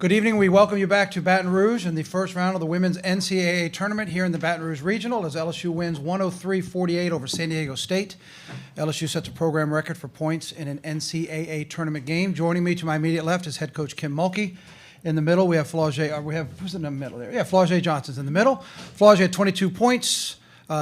Good evening. We welcome you back to Baton Rouge in the first round of the Women's NCAA Tournament here in the Baton Rouge Regional as LSU wins 103-48 over San Diego State. LSU sets a program record for points in an NCAA Tournament game. Joining me to my immediate left is head coach Kim Mulkey. In the middle, we have Flau'jae. Who's in the middle there? Yeah, Flau'jae Johnson's in the middle. Flau'jae had 22 points,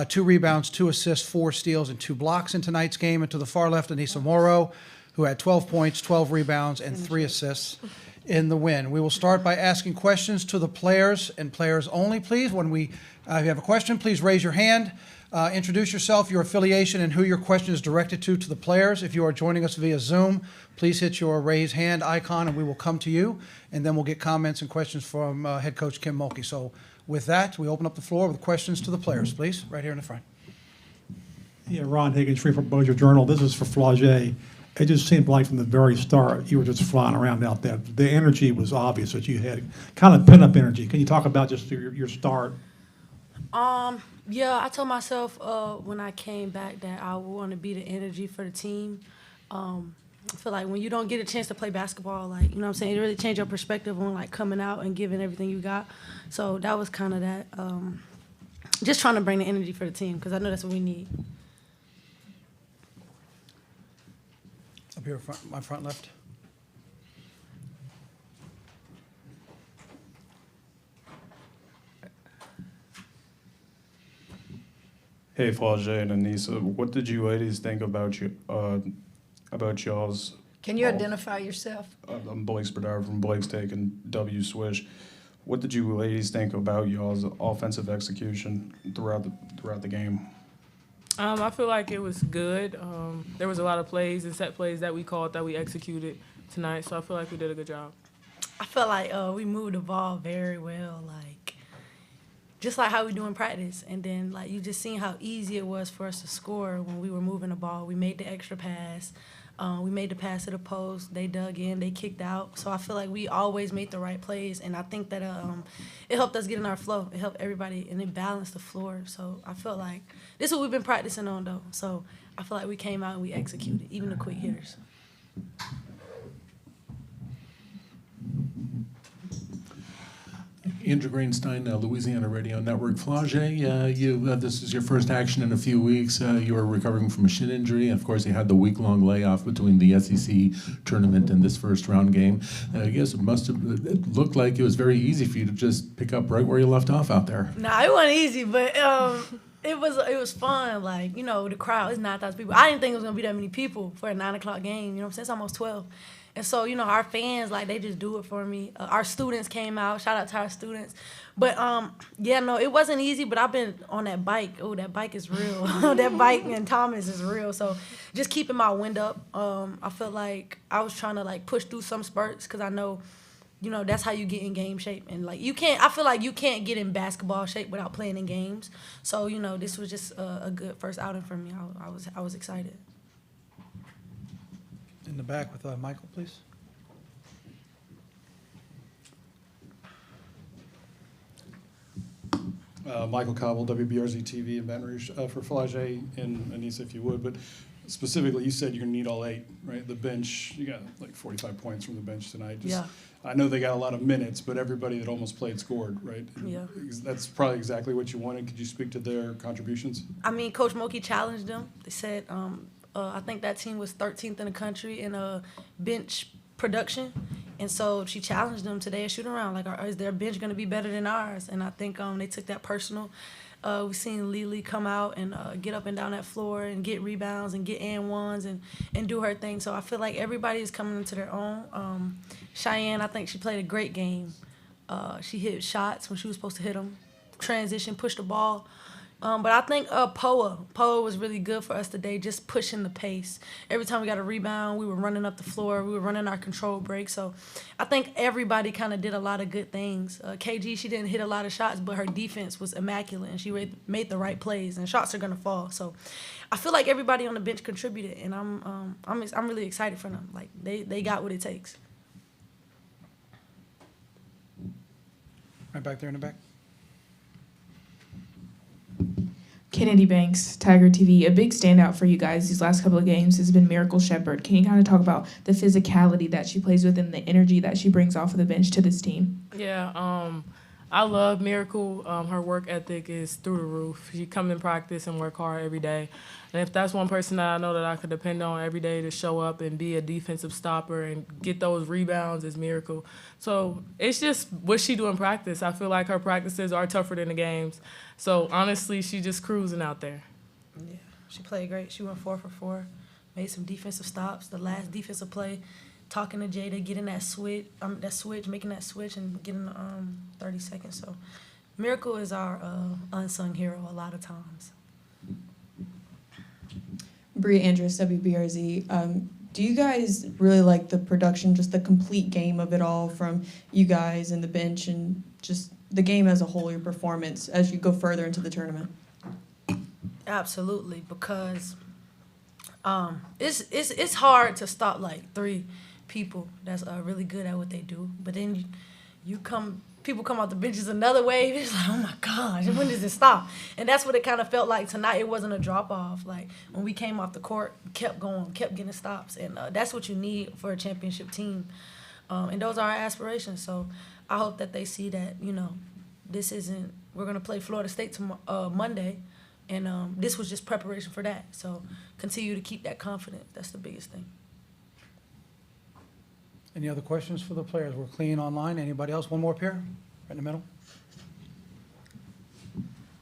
2 rebounds, 2 assists, 4 steals, and 2 blocks in tonight's game. And to the far left, Aneesah Morrow, who had 12 points, 12 rebounds, and 3 assists in the win. We will start by asking questions to the players and players only, please. When if you have a question, please raise your hand. Introduce yourself, your affiliation, and who your question is directed to the players. If you are joining us via Zoom, please hit your raise hand icon and we will come to you, and then we'll get comments and questions from head coach Kim Mulkey. So with that, we open up the floor with questions to the players, please, right here in the front. Yeah, Ron Higgins, Freeport Bossier Journal. This is for Flau'jae. It just seemed like from the very start you were just flying around out there. The energy was obvious that you had, kind of pent-up energy. Can you talk about just your start? Yeah, I told myself when I came back that I want to be the energy for the team. I feel like when you don't get a chance to play basketball, like, you know what I'm saying, it really changed your perspective on, like, coming out and giving everything you got. So that was kind of that. Just trying to bring the energy for the team because I know that's what we need. Up here, my front left. Hey, Flau'jae and Aneesah, what did you ladies think about y'all's? Can you identify yourself? I'm Blake Spadar from Blake's Take and W Swish. What did you ladies think about y'all's offensive execution throughout the game? I feel like it was good. There was a lot of plays and set plays that we called that we executed tonight, so I feel like we did a good job. I felt like we moved the ball very well, just like how we do in practice. And then, like, you just seen how easy it was for us to score when we were moving the ball. We made the extra pass. We made the pass to the post. They dug in. They kicked out. So I feel like we always made the right plays, and I think that it helped us get in our flow. It helped everybody, and it balanced the floor. So I felt like this is what we've been practicing on, though. So I feel like we came out and we executed, even the quick hitters. Andrew Greenstein, Louisiana Radio Network. Flau'jae, this is your first action in a few weeks. You were recovering from a shin injury. Of course, you had the week-long layoff between the SEC tournament and this first-round game. I guess it looked like it was very easy for you to just pick up right where you left off out there. Nah, it wasn't easy, but it was fun. Like, you know, the crowd is 9,000 people. I didn't think it was gonna be that many people for a 9 o'clock game. You know what I'm saying? It's almost 12. And so, you know, our fans, like, they just do it for me. Our students came out. Shout out to our students. But, yeah, no, it wasn't easy, but I've been on that bike. Oh, that bike is real. That bike and Thomas is real. So just keeping my wind up. I felt like I was trying to, like, push through some spurts because I know, you know, that's how you get in game shape. And, like, I feel like you can't get in basketball shape without playing in games. So, you know, this was just a good first outing for me. I was excited. In the back with Michael, please. Michael Cobble, WBRZ TV in Baton Rouge. For Flau'jae and Aneesah, if you would, but specifically, you said you're going to need all 8, right? The bench, you got like 45 points from the bench tonight. Yeah. I know they got a lot of minutes, but everybody that almost played scored, right? And yeah. That's probably exactly what you wanted. Could you speak to their contributions? I mean, Coach Mulkey challenged them. They said, I think that team was 13th in the country in bench production. And so she challenged them today at shoot-around. Like, is their bench going to be better than ours? And I think they took that personal. We've seen Lily come out and get up and down that floor and get rebounds and get and ones and do her thing. So I feel like everybody is coming into their own. Cheyenne, I think she played a great game. She hit shots when she was supposed to hit them. Transition, pushed the ball. But I think Poa was really good for us today, just pushing the pace. Every time we got a rebound, we were running up the floor. We were running our control break. So I think everybody kind of did a lot of good things. KG, she didn't hit a lot of shots, but her defense was immaculate, and she made the right plays, and shots are going to fall. So I feel like everybody on the bench contributed, and I'm really excited for them. Like, they got what it takes. Right back there in the back. Kennedy Banks, Tiger TV. A big standout for you guys these last couple of games has been Miracle Shepard. Can you kind of talk about the physicality that she plays with and the energy that she brings off of the bench to this team? Yeah, I love Miracle. Her work ethic is through the roof. She come in practice and work hard every day. And if that's one person that I know that I could depend on every day to show up and be a defensive stopper and get those rebounds, is Miracle. So it's just what she do in practice. I feel like her practices are tougher than the games. So honestly, she just cruising out there. Yeah, she played great. She went 4 for 4, made some defensive stops. The last defensive play, talking to Jada, getting that switch, making that switch and getting 30 seconds. So Miracle is our unsung hero a lot of times. Bria Andrews, WBRZ. Do you guys really like the production, just the complete game of it all from you guys and the bench and just the game as a whole, your performance as you go further into the tournament? Absolutely, because it's hard to stop like 3 people that's really good at what they do, but then people come out the benches another wave. It's like, oh my gosh, when does it stop? And that's what it kind of felt like tonight. It wasn't a drop off. Like when we came off the court, kept going, kept getting stops, and that's what you need for a championship team. And those are our aspirations. So I hope that they see that this isn't. We're gonna play Florida State Monday, and this was just preparation for that. So continue to keep that confidence. That's the biggest thing. Any other questions for the players? We're clean online. Anybody else? One more up here, right in the middle.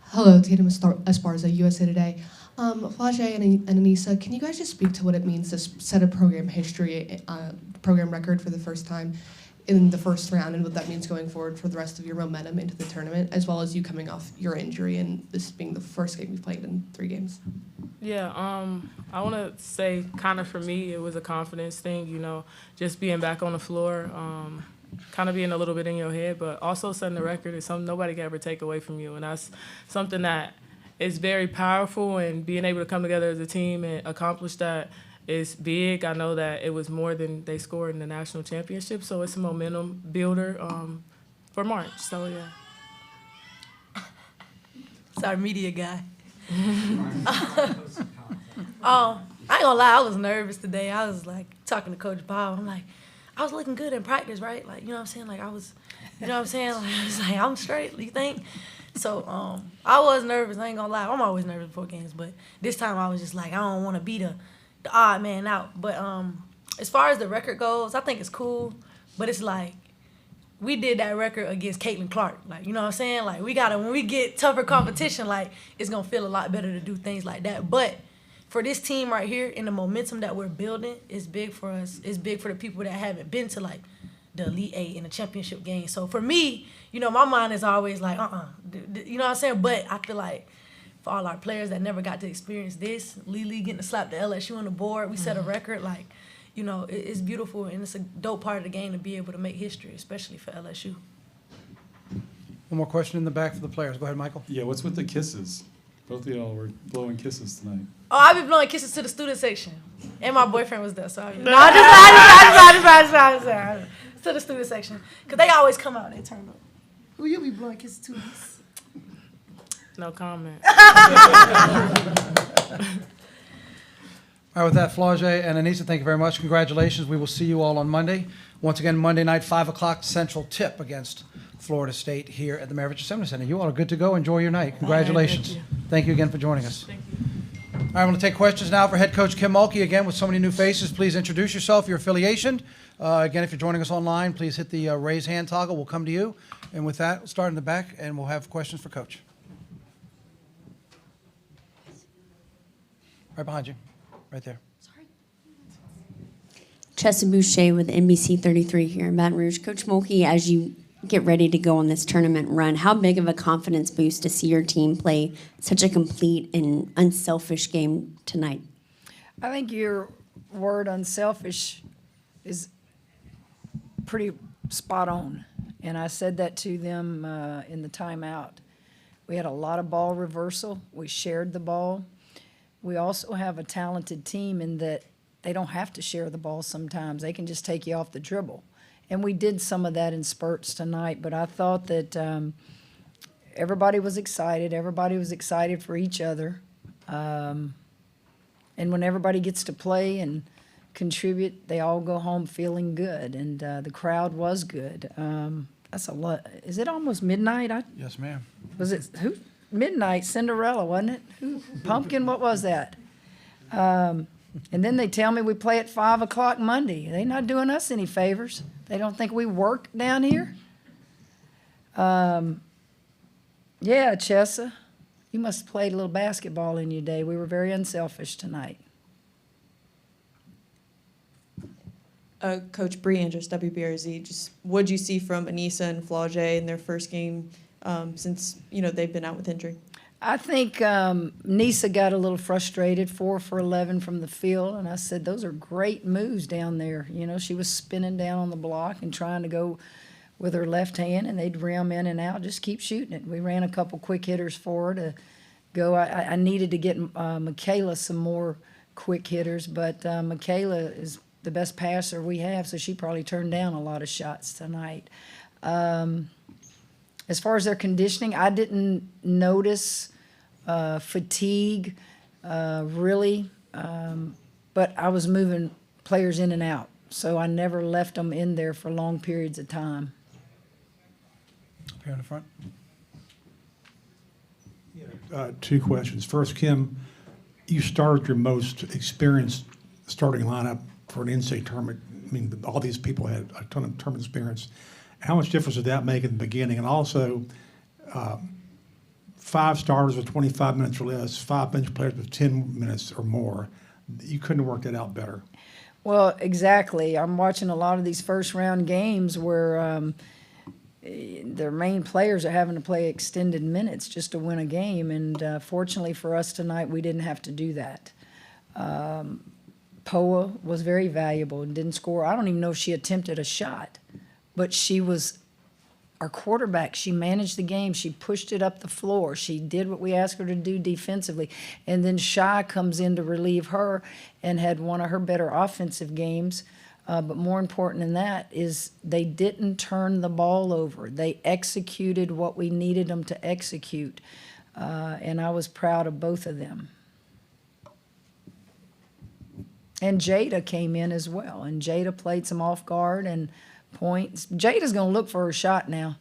Hello, Tatum Esparza, USA Today. Flau'jae and Aneesah, can you guys just speak to what it means to set a program history, program record for the first time in the first round, and what that means going forward for the rest of your momentum into the tournament, as well as you coming off your injury and this being the first game you've played in 3 games? Yeah, I want to say kind of for me, it was a confidence thing, just being back on the floor, kind of being a little bit in your head, but also setting the record is something nobody can ever take away from you. And that's something that is very powerful, and being able to come together as a team and accomplish that is big. I know that it was more than they scored in the national championship, so it's a momentum builder for March. So, yeah. It's our media guy. I ain't gonna lie, I was nervous today. I was like talking to Coach Bob. I'm like, I was looking good in practice, right? Like, you know what I'm saying? Like I was, Like, I was like, I'm straight, you think? So I was nervous, I ain't gonna lie. I'm always nervous before games, but this time I was just like, I don't want to be the odd man out. But as far as the record goes, I think it's cool, but it's like, we did that record against Caitlin Clark. Like, you know what I'm saying? Like, when we get tougher competition, like, it's going to feel a lot better to do things like that. But for this team right here and the momentum that we're building, it's big for us. It's big for the people that haven't been to, like, the Elite Eight and the championship game. So for me, my mind is always like, you know what I'm saying? But I feel like for all our players that never got to experience this, Lee getting to slap the LSU on the board, we set a record, like, it's beautiful, and it's a dope part of the game to be able to make history, especially for LSU. One more question in the back for the players. Go ahead, Michael. Yeah, what's with the kisses? Both of y'all were blowing kisses tonight. Oh, I've been blowing kisses to the student section, and my boyfriend was there, so I just to the student section, because they always come out and they turn up. Who you be blowing kisses to? No comment. All right, with that, Flau'jae and Aneesah, thank you very much. Congratulations. We will see you all on Monday. Once again, Monday night, 5 o'clock Central tip against Florida State here at the Maravich Assembly Center. You all are good to go. Enjoy your night. Congratulations. Thank you again for joining us. Thank you. All right, I'm going to take questions now for head coach Kim Mulkey. Again, with so many new faces, please introduce yourself, your affiliation. Again, if you're joining us online, please hit the raise hand toggle. We'll come to you. And with that, we'll start in the back, and we'll have questions for Coach. Right behind you. Right there. Chessa Boucher with NBC 33 here in Baton Rouge. Coach Mulkey, as you get ready to go on this tournament run, how big of a confidence boost to see your team play such a complete and unselfish game tonight? I think your word unselfish is pretty spot on. And I said that to them in the timeout. We had a lot of ball reversal. We shared the ball. We also have a talented team in that they don't have to share the ball sometimes. They can just take you off the dribble. And we did some of that in spurts tonight, but I thought that everybody was excited. Everybody was excited for each other. And when everybody gets to play and contribute, they all go home feeling good. And the crowd was good. That's a lot. Is it almost midnight? Yes, ma'am. Was it who? Midnight Cinderella, wasn't it? Who? Pumpkin. What was that? And then they tell me we play at 5 o'clock Monday. They not doing us any favors. They don't think we work down here. Yeah, Chessa, you must have played a little basketball in your day. We were very unselfish tonight. Coach Bree Andrews, WBRZ, just what did you see from Aneesah and Flau'jae in their first game since they've been out with injury? I think Aneesah got a little frustrated, 4 for 11 from the field, and I said, those are great moves down there. You know, she was spinning down on the block and trying to go with her left hand, and they'd rim in and out, just keep shooting it. We ran a couple quick hitters for her to go. I needed to get Michaela some more quick hitters, but Michaela is the best passer we have, so she probably turned down a lot of shots tonight. As far as their conditioning, I didn't notice fatigue, really, but I was moving players in and out, so I never left them in there for long periods of time. Up here in the front. Two questions. First, Kim, you started your most experienced starting lineup for an NCAA tournament. I mean, all these people had a ton of tournament experience. How much difference did that make in the beginning? And also, 5 starters with 25 minutes or less, 5 bench players with 10 minutes or more. You couldn't have worked that out better. Well, exactly. I'm watching a lot of these first-round games where their main players are having to play extended minutes just to win a game, and fortunately for us tonight, we didn't have to do that. Poa was very valuable and didn't score. I don't even know if she attempted a shot. But she was our quarterback. She managed the game. She pushed it up the floor. She did what we asked her to do defensively. And then Shai comes in to relieve her and had one of her better offensive games. But more important than that is they didn't turn the ball over. They executed what we needed them to execute. And I was proud of both of them. And Jada came in as well. And Jada played some off guard and points. Jada's going to look for her shot now.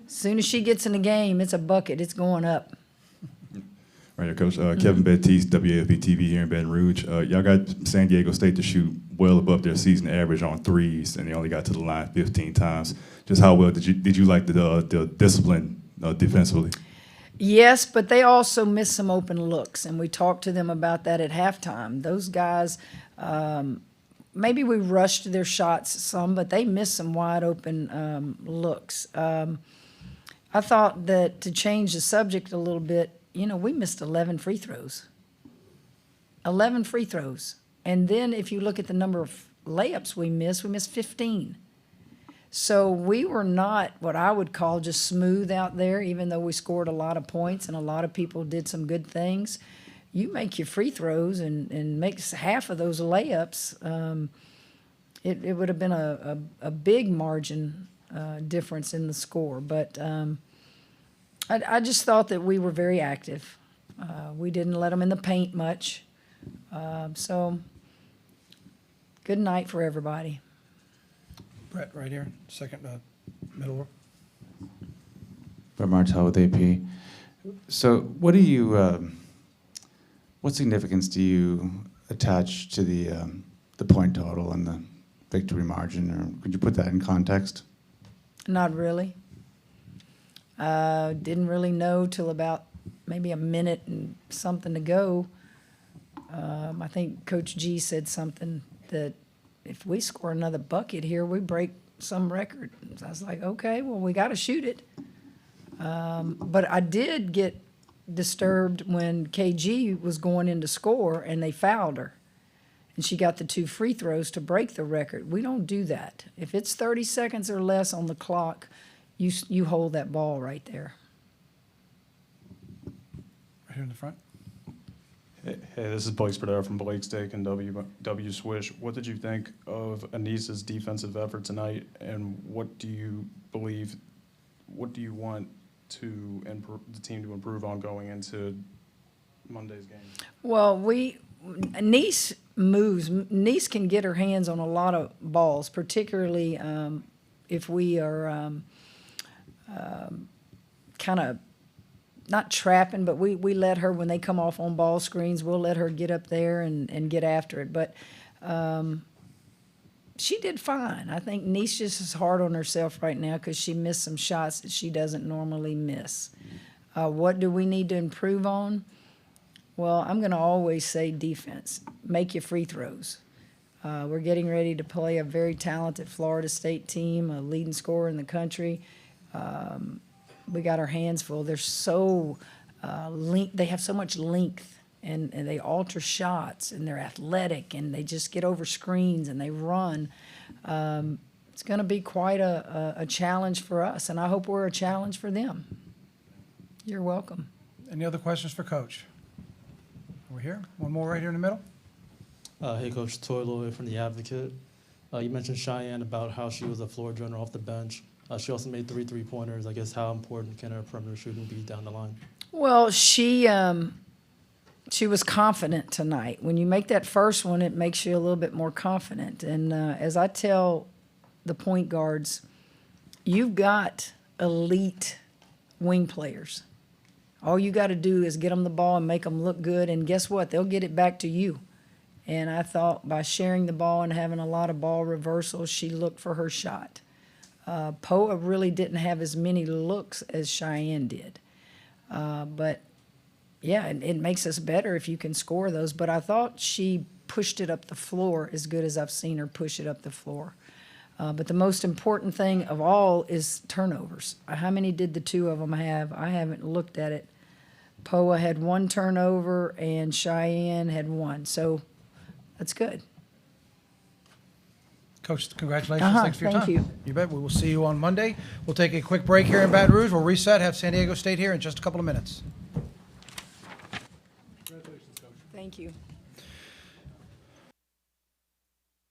As soon as she gets in the game, it's a bucket. It's going up. Right here, Coach. Kevin Baptiste, WAFB TV here in Baton Rouge. Y'all got San Diego State to shoot well above their season average on threes, and they only got to the line 15 times. Just how well did you like the discipline defensively? Yes, but they also missed some open looks, and we talked to them about that at halftime. Those guys, maybe we rushed their shots some, but they missed some wide open looks. I thought that to change the subject a little bit, we missed 11 free throws. 11 free throws. And then if you look at the number of layups we missed 15. So we were not what I would call just smooth out there, even though we scored a lot of points and a lot of people did some good things. You make your free throws and make half of those layups, it would have been a big margin difference in the score. But I just thought that we were very active. We didn't let them in the paint much. So good night for everybody. Brett, right here, second, middle row. Brett Martell with AP. So what do you, what significance do you attach to the point total and the victory margin, or could you put that in context? Not really. Didn't really know till about maybe a minute and something to go. I think Coach G said something that if we score another bucket here, we break some record. So I was like, okay, well, we got to shoot it. But I did get disturbed when KG was going in to score and they fouled her. And she got the 2 free throws to break the record. We don't do that. If it's 30 seconds or less on the clock, you hold that ball right there. Right here in the front. Hey, this is Blake Spadaro from Blake Steak and W Swish. What did you think of Aneesah's defensive effort tonight, and what do you believe, what do you want the team to improve on going into Monday's game? Well, Nice moves. Nice can get her hands on a lot of balls, particularly if we are kind of not trapping, but we let her, when they come off on ball screens, we'll let her get up there and get after it. But she did fine. I think Nice just is hard on herself right now because she missed some shots that she doesn't normally miss. What do we need to improve on? Well, I'm going to always say defense. Make your free throws. We're getting ready to play a very talented Florida State team, a leading scorer in the country. We got our hands full. They're so they have so much length, and they alter shots, and they're athletic, and they just get over screens, and they run. It's going to be quite a challenge for us, and I hope we're a challenge for them. You're welcome. Any other questions for Coach? Over here. One more right here in the middle. Hey, Coach, Toy Lloyd from The Advocate. You mentioned Cheyenne about how she was a floor general off the bench. She also made 3 3-pointers. I guess how important can her perimeter shooting be down the line? Well, she was confident tonight. When you make that first one, it makes you a little bit more confident. And as I tell the point guards, you've got elite wing players. All you got to do is get them the ball and make them look good, and guess what? They'll get it back to you. And I thought by sharing the ball and having a lot of ball reversals, she looked for her shot. Poa really didn't have as many looks as Cheyenne did. But, yeah, it makes us better if you can score those. But I thought she pushed it up the floor as good as I've seen her push it up the floor. But the most important thing of all is turnovers. How many did the two of them have? I haven't looked at it. Poa had 1 turnover, and Cheyenne had 1. So that's good. Coach, congratulations. Thanks for your thank time. you. You bet. We will see you on Monday. We'll take a quick break here in Baton Rouge. We'll reset, have San Diego State here in just a couple of minutes. Thank you.